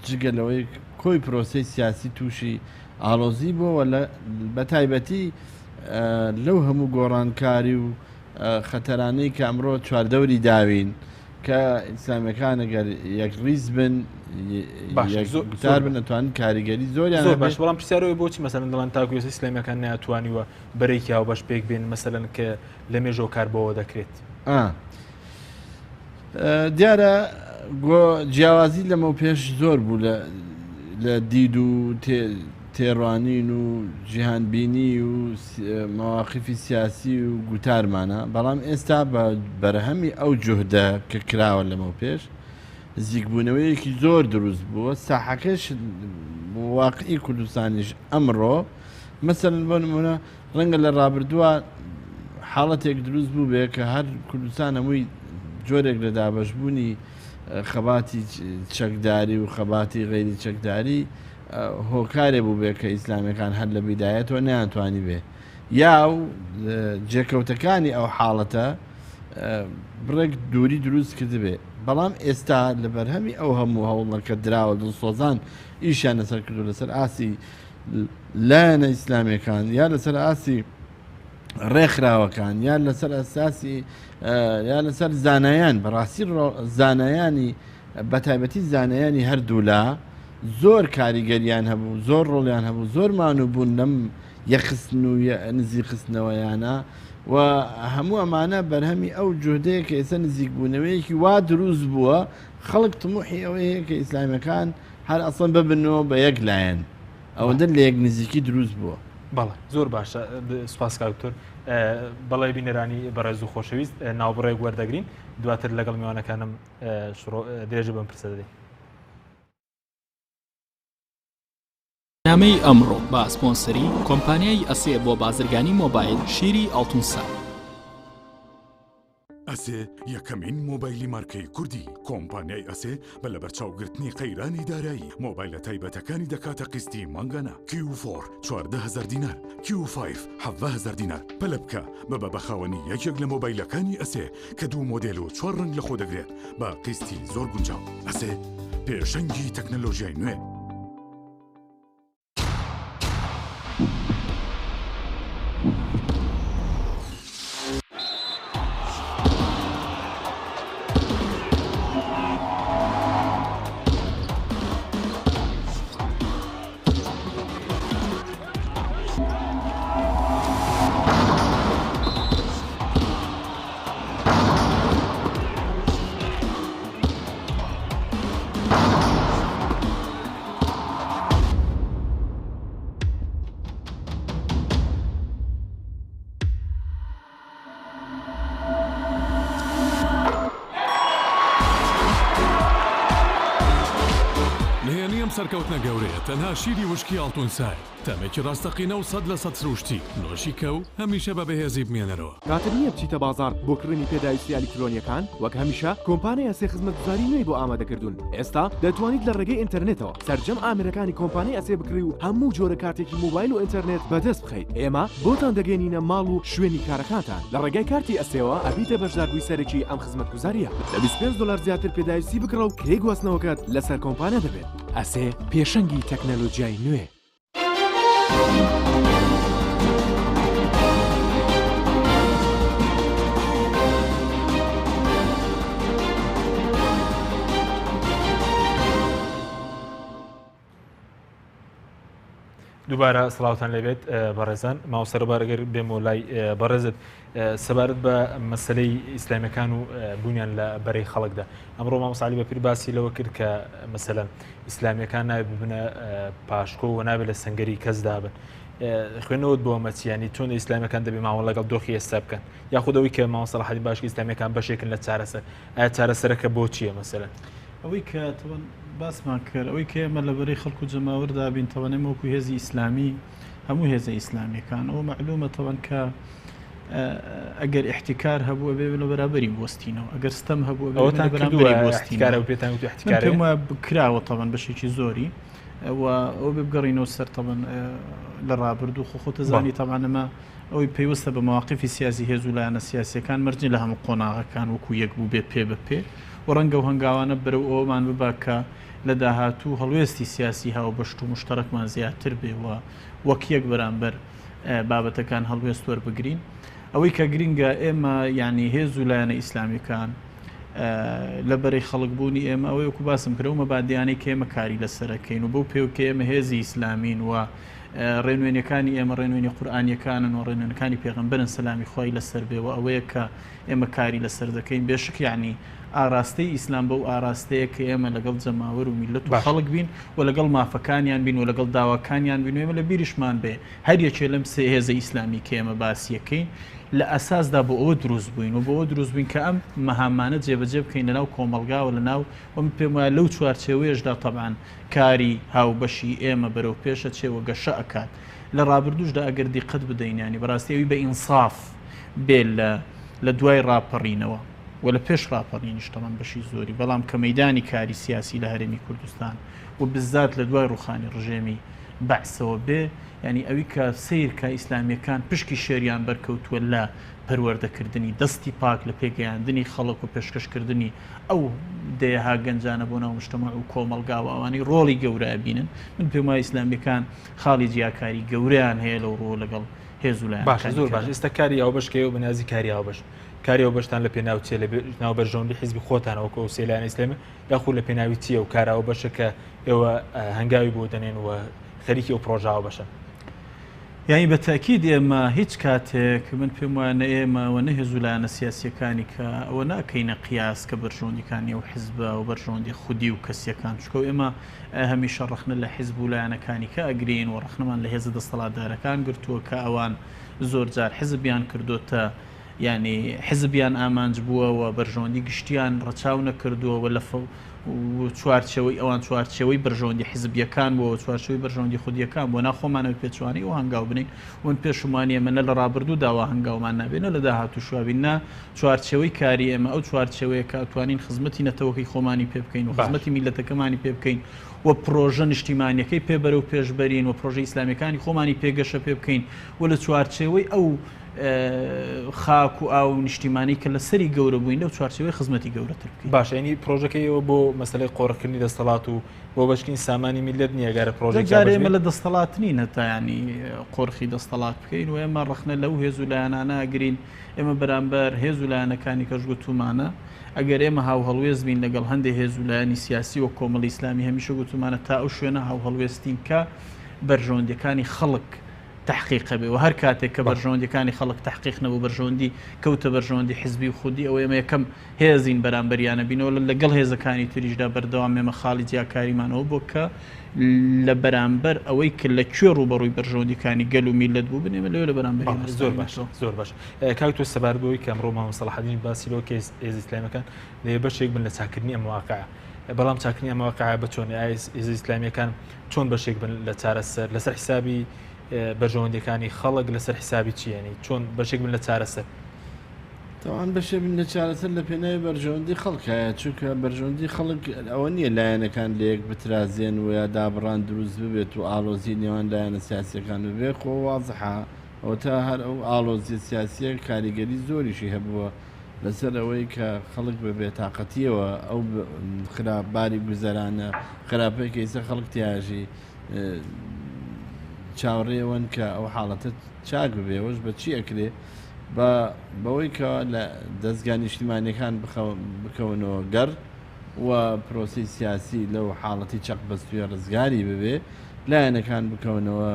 جگە لەوەی کۆی پرۆسەی سیاسی تووشی ئاڵۆزی بۆەوە بە تایبەتی لەو هەموو گۆڕانکاری و خەتەرانەی کە ئەمڕۆ چواردەوری داوین کە ئیسلامیەکان ئەگەر یەک ڕیز بن گوتار بن ئەتوانن کاریگەری زۆریان زۆر باش بەڵام پرسیارەوەی بۆچی مەسەلەن دەڵێن تاکو ئێستا ئیسلامیەکان ناتوانیوە بەرەیکی هاوبەش پێک بێن مەسەلەن کە لە مێژۆ کار بەوە دەکرێت دیارە جیاوازی لەمە پێش زۆر بوو لە دید و تێڕوانین و جیهانبینی و مەواقفی سیاسی و گوتارمانە بەڵام ئێستا بە بەرهەمی ئەو جوهدە کە کراوە لەمە پێش زیکبوونەوەیەکی زۆر دروست بووە ساحەکەش واقعی کوردستانیش ئەمڕۆ مەسەلەن بۆ نمونە ڕەنگە لە ڕابردووە حاڵەتێک دروست بوو بێ کە هەر کوردستان هەمووی جۆرێک لە دابەشبوونی خەباتی چەکداری و خەباتی غەیری چەکداری هۆکارێ بوو بێ کە ئیسلامیەکان هەر لە بیدایەتەوە نەیانتوانی بێ یا و جێکەوتەکانی ئەو حاڵەتە بڕێک دووری دروست کردبێ بەڵام ئێستا لە بەرهەمی ئەو هەموو هەوڵەکە دراوە دڵسۆزان ئیشیان لەسەر کردو لەسەر ئاسی لایەنە ئیسلامیەکان یا لەسەر ئاسی ڕێکخراوەکان یان لەسەر ئەساسی یا لەسەر زانایان بەڕاستی زانایانی بەتایبەتی زانایانی هەردوولا زۆر کاریگەریان هەبوو زۆر ڕۆڵیان هەبوو زۆر مانوو بوون لەم یەخستن و نزیک خستنەوەیانە و هەموو ئەمانە بەرهەمی ئەو جوهدەیە کە ئێستا نزیک بوونەوەیەکی وا دروست بووە خەڵک تموحی ئەوەیە کە ئیسلامیەکان هەر ئەسڵن ببنەوە بە یەک لایەن ئەوەندە لە یەک نزیکی دروست بووە. بەڵێ زۆر باشە سوپاس کاکتۆر بەڵێ بینەرانی بەڕێز و خۆشەویست ناوبڕێک وەردەگرین دواتر لەگەڵ میوانەکانم درێژە بم پرسە دەدەین. نامەی ئەمڕۆ بە سپۆنسەری کۆمپانیای ئەسێ بۆ بازرگانی مۆبایل شیری ئەڵتونسا. ئەسێ یەکەمین مۆبایلی مارکەی کوردی کۆمپانیای ئەسێ بە لە بەرچاوگرتنی قەیرانی دارایی مۆبایلە تایبەتەکانی دەکاتە قستی مانگانە Q4 14,000 دینار Q5 17,000 دینار پەلە بکە بە بەخاوەنی یەکێک لە مۆبایلەکانی ئەسێ کە دوو مۆدێل و 4 ڕنگ لە خۆ دەگرێت بە قستی زۆر گونجاو. ئەسێ پێشەنگی تەکنەلۆژیای نوێ. سەرکەوتنە گەورەیە تەنها شیری وشکی ئاڵتونسای تەمێکی ڕاستەقینە و 100% سروشتی نۆشی کە و هەمیشە بە بەهێزی بمێنەرەوە. کاتر نییە بچیتە بازار بۆ کڕینی پێداویستی ئەلیکترۆنیەکان وەک هەمیشە کۆمپانیای ئەسێ خزمەتگوزاری نوێی بۆ ئامادەکردوون. ئێستا دەتوانیت لە ڕێگەی ئینتەرنێتەوە سەرجەم ئامێرەکانی کۆمپانیای ئەسێ بکڕی و هەموو جۆرە کارتێکی موبایل و ئینتەرنێت بەدەست بخەیت. ئێمە بۆتان دەگەێنینە ماڵ و شوێنی کارەکانتان. لە ڕێگای کارتی ئەسێەوە ئەبیتە بەشداربووی سەرەکی ئەم خزمەتگوزاریە. لە $25 زیاتر پێداویستی بکڕە و کرێ گواستنەوەکەت لەسەر کۆمپانیا دەبێت. ئەسێ پێشەنگی تەکنەلۆژیای نوێ. دووبارە سڵاوتان لەبێت بەڕێزان ماوەسەر بارگەر بێم و لای بەڕێزت سەبارەت بە مەسلەی ئیسلامیەکان و بوونیان لە بەرەی خەڵکدا ئەمڕۆ مامۆساعلی بەپیر باسی لەوە کرد کە مەسەلەن ئیسلامیەکان نابێت ببنە پاشکۆ و نابێت لە سەنگەری کەس دابن خوێنەوەت بۆ مەچیانی چۆن ئیسلامیەکان دەبێت ماوە لەگەڵ دۆخی ئێستا بکەن یاخودەوەی کە مامۆستا حەدی باشکی ئیسلامیەکان بەشێکن لە چارەسەر ئایا چارەسەرەکە بۆ چییە مەسەلەن ئەوەی کە باسمان کرد ئەوەی کە ئێمە لە بەرەی خەڵکو جەماوەردا بین تەوانێت وەکو هێزی ئیسلامی هەموو هێزە ئیسلامیەکان ئەوە معلومە تەوان کە ئەگەر احتیکار هەبووە بێ لە بەرابەری بوەستینەوە ئەگەر ستەم هەبووە پێم وایە بکراوە تەوان بەشێکی زۆری ئەو بێ بگەڕینەوە سەر تەوان لە ڕابردوو خۆتە زانی تەوانەمە ئەوەی پێویستە بە مواقفی سیاسی هێز و لایەنە سیاسیەکان مەرجی لە هەموو قۆناغەکان وەکو یەک بوو بێت پێ بەپێ و ڕەنگە و هەنگاوانە بەرەو ئەومان ببا کە لە داهاتوو هەڵوێستی سیاسی هاو بەشت و مشتەرەکمان زیاتر بێەوە وەک یەک بەرامبەر بابەتەکان هەڵوێست وەربگرین ئەوەی کە گرینگە ئێمە یعنی هێز و لایەنە ئیسلامیەکان لە بەرەی خەڵکبوونی ئێمە ئەوەی وەکو باسم کردەوە مەبادیانەی کە ئێمە کاری لەسەرەکەین و بەو پێوکە ئێمە هێزی ئیسلامین و ڕێنوێنەکانی ئێمە ڕێنوێنی قورئانیەکانن و ڕێنوێنەکانی پێغەمبەرن سەلامی خۆی لەسەر بێەوە ئەوەیە کە ئێمە کاری لەسەر دەکەین بێشک یعنی ئاراستەی ئیسلام بەو ئاراستەیە کە ئێمە لەگەڵ جەماوەر و میلەت و خەڵک بین و لەگەڵ مافەکانیان بین و لەگەڵ داواکانیان بین و ئێمە لە بیریشمان بێ هەر یەکێ لەم سێ هێزە ئیسلامی کە ئێمە باسیەکەین لە ئەساسدا بۆ ئەوە دروست بووین و بۆ ئەوە دروست بووین کە ئەم مەهامانە جێبەجێ بکەین لەناو کۆمەلگاوە لەناو وەم پێم وایە لەو چوارچێوەیەشدا تەبعاً کاری هاوبەشی ئێمە بەرەو پێشە چێوە گەشە ئەکات لە ڕابردوشدا ئەگەر دیقەت بدەینانی بەڕاستی ئەوی بە ئینساف بێ لە دوای ڕاپەڕینەوە و لە پێش ڕاپەڕینیش تەمان بەشی زۆری بەڵام کە مەیدانی کاری سیاسی لە هەرێمی کوردستان و بزات لە دوای ڕوخانی ڕژێمی بەعسەوە بێ ینی ئەوی کە سیر کە ئیسلامیەکان پشکی شێریان بەرکەوتووە لە پەروەردەکردنی دەستی پاک لە پێگەیاندنی خەڵک و پێشکەشکردنی ئەو دێها گەنجانە بۆ ناو مجتەمەع و کۆمەلگاوە ئەوانی ڕۆڵی گەورە بینن من پێم وایە ئیسلامیەکان خاڵی جیاکاری گەورەیان هەیە لەو ڕۆ لەگەڵ هێز و لایەن باشە زۆر باش ئێستا کاری ئەوبەشکەوە و بەنازی کاری ئەوبەش کاری ئەوبەشتان لە پێناوچێ لە ناو بەرژەوەندی حیزبی خۆتانەوە و سێلایەن ئیسلامی یاخود لە پێناوی چییە و کارە ئەوبەشە کە ئێوە هەنگاوی بۆ دەنێن و خەریکی ئەو پرۆژاوە بەشە یعنی بە تاکید ئێمە هیچ کاتێک من پێم وانە ئێمەوە نەهێز و لایەنە سیاسیەکانی کە ئەوە ناکەینە قیاس کە بەرژەوەندیەکانی ئەو حیزبە و بەرژەوەندی خودی و کەسیەکان چکە ئێمە هەمیشە ڕخنە لە حیزب و لایەنەکانی کە ئەگرین و ڕخنەمان لە هێزە دەسەڵاتدارەکان گرتووە کە ئەوان زۆر جار حیزبیان کردوتە ینی حیزبیان ئامانج بووە و بەرژەوەندی گشتیان ڕەچاو نەکردووە لە چوارچەوەی ئەوان چوارچەوەی بەرژەوەندی حیزبیەکان بۆ چوارچەوەی بەرژەوەندی خودیەکان بۆ ناخۆمانەوە پێچوانی و هەنگاو بنین ون پێشمانی ئەمە لە ڕابردوو داوا هەنگاومان نابێنە لە داهاتوو شوابیننا چوارچەوەی کاری ئێمە ئەو چوارچەوەیە کە ئەتوانین خزمەتی نەتەوەکەی خۆمانی پێ بکەین و خزمەتی میلەتەکەمانی پێ بکەین و پرۆژە نیشتیمانیەکەی پێبەرە و پێشبەرین و پرۆژە ئیسلامیەکانی خۆمانی پێگەشە پێ بکەین و لە چوارچەوەی ئەو خاک و ئاو نیشتیمانی کە لە سەری گەورە بووین لەو چوارچەوەی خزمەتی گەورەتر بکەین باش ینی پرۆژەکەیەوە بۆ مەسلەی قۆڕکردنی دەسەڵات و بۆ بەشکین سامانی میلەت نییە گارە پرۆژێک ئێمە لە دەسەڵات نین هەتا ینی قۆرخی دەسەڵات بکەین و ئێمە ڕخنە لەو هێز و لایەنانە ئەگرین ئێمە بەرامبەر هێز و لایەنەکانی کەش گوتومانە ئەگەر ئێمە هاو هەڵوێز بین لەگەڵ هەندێک هێز و لایەنی سیاسی و کۆمەڵی ئیسلامی هەمیشە گوتومانە تا ئەو شوێنە هاو هەڵوێستین کە بەرژەوەندیەکانی خەڵک تحقیق بێ و هەر کاتێک کە بەرژەوەندیەکانی خەڵک تحقیق نەبوو بەرژەوەندی کەوتە بەرژەوەندی حیزبی و خودی ئەوە ئێمە یەکەم هێزین بەرامبەریانە بینەوە لەگەڵ هێزەکانی تریشدا بەردەوام ئێمە خاڵی جیاکاریمانەوە بۆ کە لە بەرامبەر ئەوەی کە لە کوێ ڕوبەڕووی بەرژەوەندیەکانی گەل و میلەت بوو بنێمە لەوێ لە بەرامبەر زۆر باش زۆر باش کاکتۆ سەباربەوەی کە ئەمڕۆ مامۆستا سەلاحەدین باسی لەوە کە هێز ئیسلامیەکان لێ بەشێک بن لە چاکردنی ئەم واقعە بەڵام چاکردنی ئەم واقعە بە چۆن هێز ئیسلامیەکان چۆن بەشێک بن لە چارەسەر لەسەر حسابی بەرژەوەندیەکانی خەڵک لەسەر حسابی چیانی چۆن بەشێک بن لە چارەسەر تاوان بەشێ بن لە چارەسەر لە پێناوی بەرژەوەندی خەڵکایە چونکە بەرژەوەندی خەڵک ئەوە نییە لایەنەکان لە یەک بترازێن و یا دابڕان دروست ببێت و ئاڵۆزی نێوان لایەنە سیاسیەکان ببێ خۆ وازحا ئەو تا هەر ئەو ئاڵۆزی سیاسیە کاریگەری زۆریشی هەبووە لەسەر ئەوەی کە خەڵک بە بێتاقەتیەوە ئەو خراپباری گوزەرانە خراپەیەکە ئێستا خەڵک تیاژی چاوەڕێوەن کە ئەو حاڵەتە چاک ببێەوەش بە چی ئەکرێ بەوەی کە لە دەستگای نیشتیمانیەکان بکەونەوە گەڕ و پرۆسی سیاسی لەو حاڵەتی چەق بەستوێ ڕزگاری ببێ لایەنەکان بکەونەوە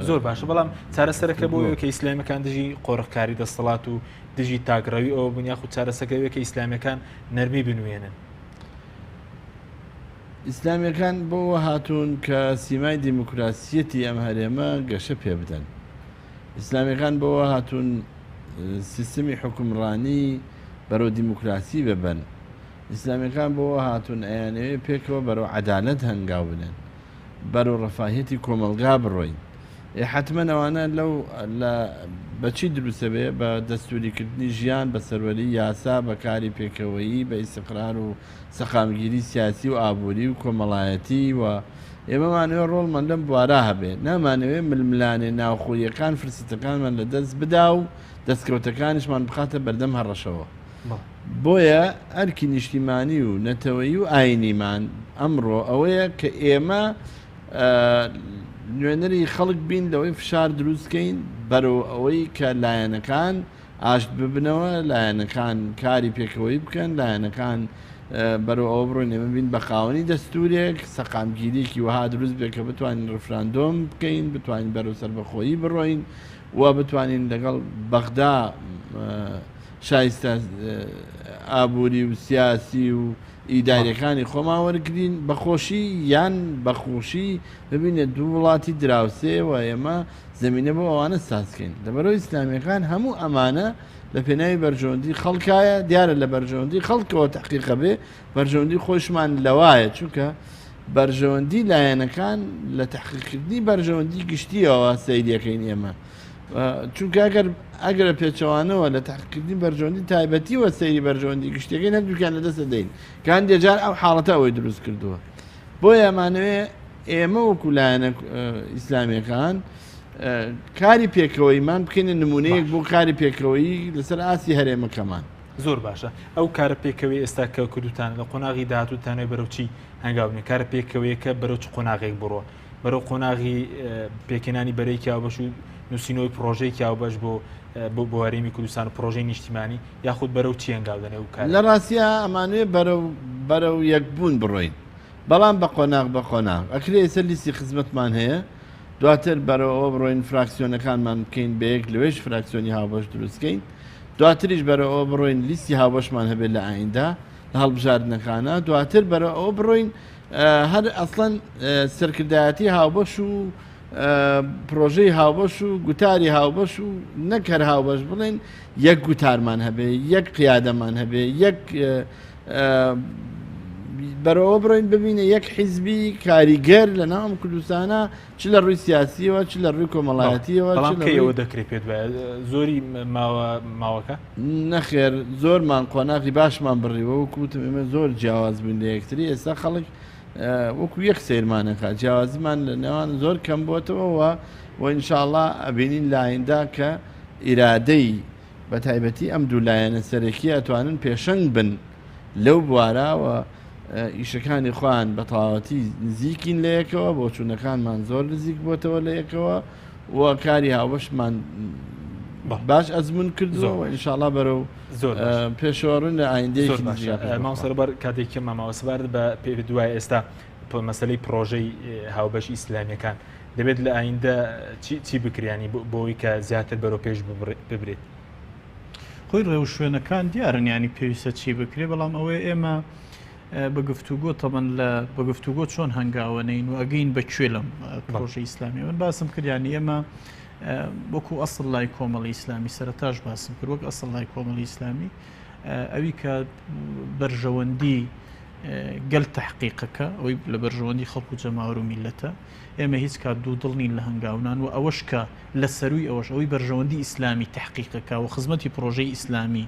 زۆر باشە بەڵام چارەسەرەکە بۆ کە ئیسلامیەکان دژی قۆڕکاری دەسەڵات و دژی تاگڕەوی ئەوە بنیاخ و چارەسەکەوێ کە ئیسلامیەکان نەرمی بنوێنن ئیسلامیەکان بۆەوە هاتوون کە سیمای دیموکراسیەتی ئەم هەرێمە گەشە پێ بدەن ئیسلامیەکان بۆەوە هاتوون سیستمی حکومڕانی بەرەو دیموکراسی ببەن ئیسلامیەکان بۆەوە هاتوون ئەیانەوێ پێکەوە بەرەو عەدالەت هەنگاو بدەن بەرەو ڕەفاهێتی کۆمەلگا بڕۆین حتمما ئەوانە لەو بەچی دروستە بێ بە دەستوریکردنی ژیان بە سەروەری یاسا بەکاری پێکەوەیی بە ئیستیقرار و سەقامگیری سیاسی و ئابووری و کۆمەڵایەتی و ئێمەمانەوێ ڕۆڵمان لەم بوارە هەبێ نامانەوێ ململانێ ناوخۆیەکان فرسیتەکانمان لە دەست بدا و دەستکەوتەکانیشمان بخاتە بەردەم هەڕەشەوە بۆیە ئەرکی نیشتیمانی و نەتەوەیی و ئاینیمان ئەمڕۆ ئەوەیە کە ئێمە نوێنەری خەڵک بین لەوەی فشار دروستکەین بەرەو ئەوەی کە لایەنەکان ئاشت ببنەوە لایەنەکان کاری پێکەوەی بکەن لایەنەکان بەرەو ئەوە بڕۆین ئێمە بین بە خاوەنی دەستورێک سەقامگیریکی وها دروست بێت کە بتوانین ڕفراندۆم بکەین بتوانین بەرەو سەربەخۆیی بڕۆین و بتوانین لەگەڵ بەغدا شایستە ئابووری و سیاسی و ئیداریەکانی خۆمان وەرگرین بەخۆشی یان بەخۆشی ببینێت دوو وڵاتی دراوسێ و ئێمە زمینە بۆ ئەوانە سازکەین لەبەرەوەی ئیسلامیەکان هەموو ئەمانە لە پێناوی بەرژەوەندی خەڵکایە دیارە لە بەرژەوەندی خەڵکەوە تحقیقە بێ بەرژەوەندی خۆشمان لەوایە چونکە بەرژەوەندی لایەنەکان لە تحقیقکردنی بەرژەوەندی گشتیەوە سەیریەکەین ئێمە چونکە ئەگەر پێچەوانەوە لە تحقیقکردنی بەرژەوەندی تایبەتی وە سەیری بەرژەوەندی گشتەکەی هەردووکیان لەدەستە دەین کە هەندێک جار ئەو حاڵەتە ئەوەی دروست کردووە بۆیە ئەمانەوێ ئێمە وەکو لایەنە ئیسلامیەکان کاری پێکەوەیمان بکەینە نمونەیەک بۆ کاری پێکەوەی لەسەر ئاسی هەرێمەکەمان. زۆر باشە ئەو کارە پێکەوەی ئێستا کە کردوتان لە قۆناغی داهاتوتانەوەی بەرەوچی هەنگاوبنی کارە پێکەوەیەکە بەرەو چ قۆناغێک بڕۆ بەرەو قۆناغی پێکێنانی بەرەی کاوبەش و نووسینەوەی پرۆژەی کاوبەش بۆ هەرێمی کوردستان و پرۆژەی نیشتیمانی یاخود بەرەو چی هەنگاودنێ و کار لە ڕاستیە ئەمانوێ بەرەو یەکبوون بڕۆین بەڵام بە قۆناغ بە قۆناغ ئەکرێ ئێستا لیستی خزمەتمان هەیە دواتر بەرەوە بڕۆین فراکسیۆنەکانمان بکەین بەیەک لەوێش فراکسیۆنی هاوبەش دروستکەین دواتریش بەرەوە بڕۆین لیستی هاوبەشمان هەبێت لە ئایندا لە هەڵبژاردنەکانە دواتر بەرەوە بڕۆین هەر ئەسڵەن سەرکردایەتی هاوبەش و پرۆژەی هاوبەش و گوتاری هاوبەش و نەکەر هاوبەش بڵێن یەک گوتارمان هەبێ یەک قیادەمان هەبێ یەک بەرەوە بڕۆین ببینە یەک حیزبی کاریگەر لە ناوم کوردستانە چ لە ڕووی سیاسیەوە چ لە ڕووی کۆمەڵایەتیەوە بەڵامکەیەوە دەکرێت پێت زۆری ماوەکە نەخێر زۆرمان قۆناغی باشمان بڕیوە و کوتم ئێمە زۆر جیاواز بووین لە یەکتری ئێستا خەڵک وەکو یەک سیرمانەکە جیاوازیمان لە نێوان زۆر کەم بۆتەوە و ئینشاءڵڵا ئەبینین لایەندا کە ئیرادەی بە تایبەتی ئەم دوو لایەنە سەرەکی ئەتوانن پێشەنگ بن لەو بوارەوە ئیشەکانی خۆیان بە تەواوەتی نزیکین لە یەکەوە بۆ چوونەکانمان زۆر نزیک بۆتەوە لە یەکەوە و کاری هاوبەشمان باش ئەزمون کردووە و ئینشاءڵڵا بەرەو پێشەوەڕوون لە ئایندەیەکی مامۆستەبەر کاتێکی ماماوەسەبارد بە پێ دوای ئێستا مەسەلەی پرۆژەی هاوبەشی ئیسلامیەکان دەبێت لە ئایندە چی بکریانی بۆی کە زیاتر بەرەو پێش ببرێت خۆی ڕێو شوێنەکان دیارن ینی پێویستە چی بکرێ بەڵام ئەوەی ئێمە بە گفتوگۆ تەمەن لە بە گفتوگۆ چۆن هەنگاوەنین و ئەگەین بەکوێ لەم پرۆژەی ئیسلامی من باسم کردیانی ئێمە وەکو ئەسڵ لای کۆمەڵی ئیسلامی سەرەتاش باسم کرد وەک ئەسڵ لای کۆمەڵی ئیسلامی ئەوی کە بەرژەوەندی گەل تەحقیقەکە ئەوەی لە بەرژەوەندی خەڵکو جەماوەر و میلەتە ئێمە هیچ کات دوو دڵنین لە هەنگاونان و ئەوەش کە لە سەروی ئەوەش ئەوەی بەرژەوەندی ئیسلامی تەحقیقەکە و خزمەتی پرۆژەی ئیسلامی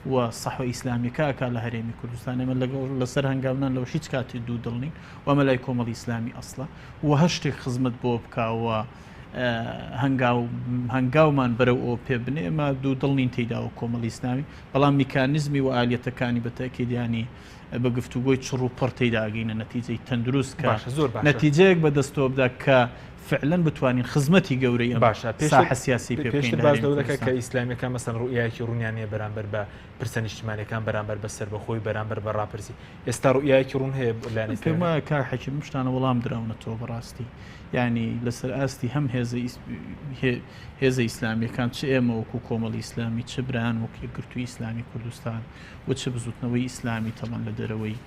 و صحوە ئیسلامیەکە لە هەرێمی کوردستان ئێمە لەسەر هەنگاونان لەوە هیچ کاتی دوو دڵنین و ئەمە لای کۆمەڵی ئیسلامی ئەسڵە و هەر شتێک خزمەت بۆ بکاوە هەنگاومان بەرەو ئەو پێ بنێ ئێمە دوو دڵنین تێداوە کۆمەڵی ئیسلامی بەڵام میکانیزمی و ئالیەتەکانی بەتەکیدیانی بە گفتوگۆی چڕ و پڕ تێداگەینە نەتیجەی تەندروست کە نەتیجەیەک بەدەستەوە بدا کە فعلەن بتوانین خزمەتی گەورەی باشە ساحە سیاسی پێشتر باش دەکە کە ئیسلامیەکان مەسەن ڕوئیایەکی ڕوونیانەیە بەرامبەر بە پرسە نیشتیمانیەکان بەرامبەر بەسەر بەخۆی بەرامبەر بە ڕاپرسی ئێستا ڕوئیایەکی ڕوون هەیە لایەن پێما کار حەکیم شتانە وەڵام دراونەتەوە بەڕاستی ینی لەسەر ئاستی هەم هێزە ئیسلامیەکان چ ئێمە وەکو کۆمەڵی ئیسلامی چ بران وەک یەکگرتووی ئیسلامی کوردستان و چ بزوتنەوەی ئیسلامی تەمان لە دەرەوەی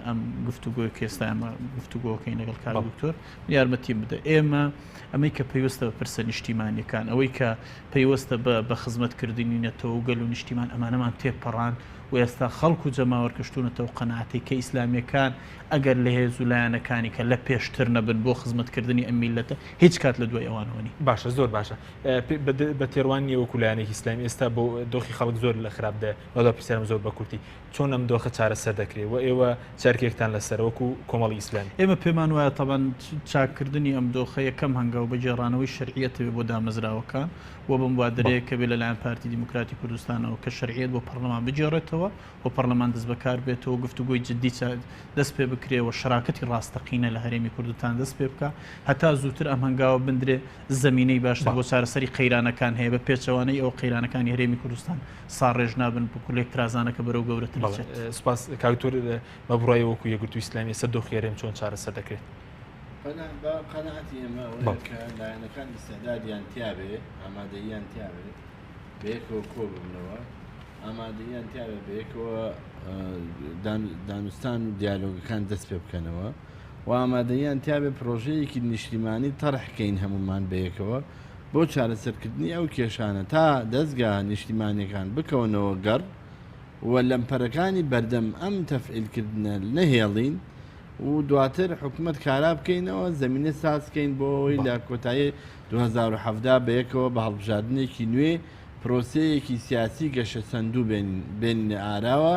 ئەم گفتوگۆی کێستا ئەمە گفتوگۆکەی لەگەڵ کار دکتۆر یارمەتی بدە ئێمە ئەمەی کە پێویستە بە پرسە نیشتیمانیەکان ئەوەی کە پێیوەستە بە خزمەتکردنی نێتەوە و گەل و نیشتیمان ئەمانەمان تێپەڕان و ئێستا خەڵکو و جەماوەرکەشتونەتەوە قەناعەتی کە ئیسلامیەکان ئەگەر لە هێز و لایەنەکانی کە لە پێشتر نەبن بۆ خزمەتکردنی ئەم میلەتە هیچ کات لە دوای ئەوانەوەنی باشە زۆر باشە بە تێڕوانی وەکو لایەنێکی ئیسلامی ئێستا بۆ دۆخی خەڵک زۆر لە خراپدا وەدا پرسیارم زۆر بە کورتی چۆن ئەم دۆخە چارەسەر دەکرێت و ئێوە چارکێکتان لەسەر وەکو کۆمەڵی ئیسلامی ئێمە پێمان وایە تەبەن چاکردنی ئەم دۆخە یەکەم هەنگاو بە جێڕانەوەی شەرعیەتەوێ بۆ دامەزراوەکان و بم وادرەیە کە بێ لەلایەن پارتی دیموکراتی کوردستانەوە کە شەرعیەت بۆ پەرلەمان بجێڕێتەوە و پەرلەمان دەست بەکار بێتەوە گفتوگۆی جدی دەست پێ بکرێەوە شراکەتی ڕاستەقینە لە هەرێمی کوردستان دەست پێ بکە هەتا زووتر ئەم هەنگاوە بندرێ زەمینەی باشتر بۆ چارەسەری قەیرانەکان هەیە بە پێچەوانەی ئەو قەیرانەکانی هەرێمی کوردستان ساڕێژ نابن بکولێک ترازانەکە بەرەو گەورەتر سپاس کاکتۆر بە بڕای وەکو یەکگرتووی ئیسلامی سەر دۆخی هەرێم چۆن چارەسەر دەکرێت قەناعەتی ئێمە کە لایەنەکان ئیستعدادیان تیاابێ ئامادەییان تیاابێت بەیەکەوە کۆ ببنەوە ئامادەییان تیاابێ بەیەکەوە دانوستان و دیالۆگەکان دەست پێ بکەنەوە و ئامادەییان تیاابێ پرۆژەیەکی نیشتیمانی تەڕحکەین هەمومان بەیەکەوە بۆ چارەسەرکردنی ئەو کێشانە تا دەستگا نیشتیمانیەکان بکەونەوە گەڕ و لەمپەرەکانی بەردەم ئەم تەفعیلکردنە نەهێڵین و دواتر حکوومەت کارا بکەینەوە زمینە سازکەین بۆی لە کۆتایی 2017 بەیەکەوە بە هەڵبژاردنێکی نوێ پرۆسەیەکی سیاسی گەشە سندوو بێنینە ئاراوە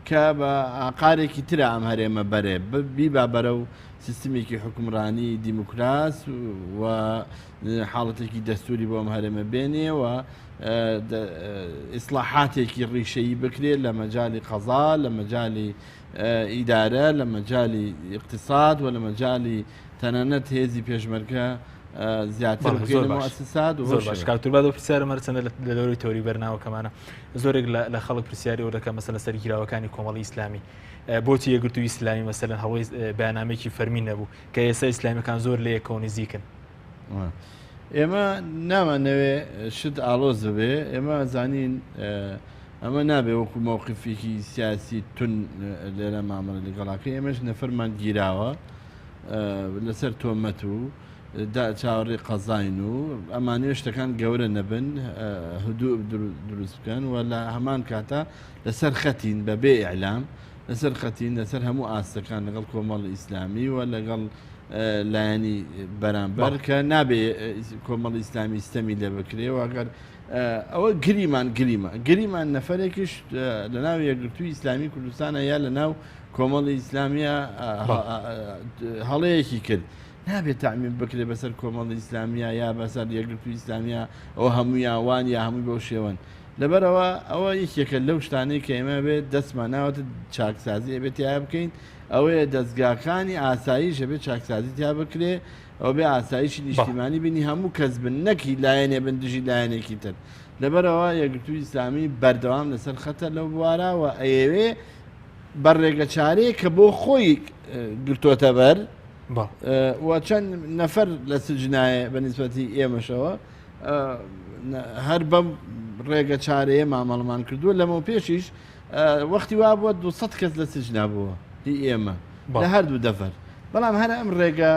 کە بە ئاقارێکی ترە ئەم هەرێمە بەرێ بیبا بەرە و سیستمێکی حکومڕانی دیموکراس و حاڵەتێکی دەستوری بۆ ئەم هەرێمە بێنێ و ئیسلاحاتێکی ڕیشەیی بکرێت لە مەجای قەزا لە مەجای ئیدارە لە مەجای اقتصاد و لە مەجای تەنانەت هێزی پێشمەرگە زیاتر مؤسسات زۆر باش کاتور بە پرسیارە مەرچەندە لە دەوری تۆری بەرناوەکەمانە زۆرێک لە خەڵک پرسیاری ئەو دەکەم مەسەلە سەرگیراوەکانی کۆمەڵی ئیسلامی بۆچی یەکگرتووی ئیسلامی مەسەلەن هەڵۆی بەیاننامێکی فەرمی نەبوو کە ئێستا ئیسلامیەکان زۆر لە یەکەوە نزیکن. ئێمە نامانەوێ شت ئالۆز ببێ ئێمە زانین ئەمە نابێ وەکو مووقفێکی سیاسی تون لێرە مامەڵە لەگەڵاکە ئێمەش نەفەرمان گیراوە لەسەر تۆمەت و چاوەڕێ قەزاین و ئەمانێ شتەکان گەورە نەبن هدوء دروست بکەن و لە هەمان کاتە لەسەر خەتین بە بێ ئیعلام لەسەر خەتین لەسەر هەموو ئاستەکان لەگەڵ کۆمەڵی ئیسلامی و لەگەڵ لایەنی بەرامبەر کە نابێ کۆمەڵی ئیسلامی ستەمی لێ بکرێ و ئەگەر ئەوە گریمان نەفرێکیش لە ناو یەکگرتووی ئیسلامی کوردستانە یا لە ناو کۆمەڵی ئیسلامیە هەڵەیەکی کرد نابێت تعمیم بکرێت بەسەر کۆمەڵی ئیسلامیە یا بەسەر یەکگرتووی ئیسلامیە ئەو هەموو یاوان یا هەمووی بەو شێوەن لەبەرەوە ئەوە یەکێکە لەو شتانەی کە ئێمە بێت دەستمان ناوەتە چاکسازی ئەبێت یا بکەین ئەوەیە دەستگاکانی ئاساییش ئەبێت چاکسازی یا بکرێ ئەو بێ ئاسایشی نیشتیمانی بینی هەموو کەس بن نەکی لایەنێ بن دژی لایەنێکی تر لەبەرەوە یەکگرتووی ئیسلامی بەردەوام لەسەر خەتە لەو بوارەوە ئەیەوێ بەڕێگە چارەیە کە بۆ خۆی گرتوۆتە بەر و چەند نەفەر لە سجنایە بە نیسبەتی ئێمەشەوە هەر بەم ڕێگە چارەیە مامەڵمان کردووە لەمە پێشیش وەختی وا بووە 200 کەس لە سجنا بووە هی ئێمە لە هەردوو دەفەر بەڵام هەر ئەم ڕێگە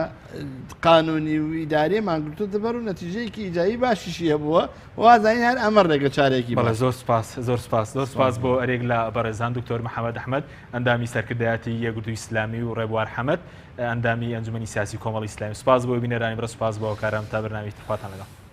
قانونی و ئیدارێمان گرتو دەبەر و نەتیجەیەکی ئیجایی باشیشیە بووە وازانین هەر ئەمە ڕێگە چارێکی زۆر سپاس بۆ ئەرێک لە بەڕێزان دکتۆر محەممەد ئەحمەد ئەندامی سەرکردایەتی یەکگرتووی ئیسلامی و ڕێبوار حەمەد ئەندامی ئەنجومەنی سیاسی کۆمەڵی ئیسلامی سپاس بۆ بینەرانی بڕە سپاس بۆ کارم تا بەرنامەی خواتان لەگەڵ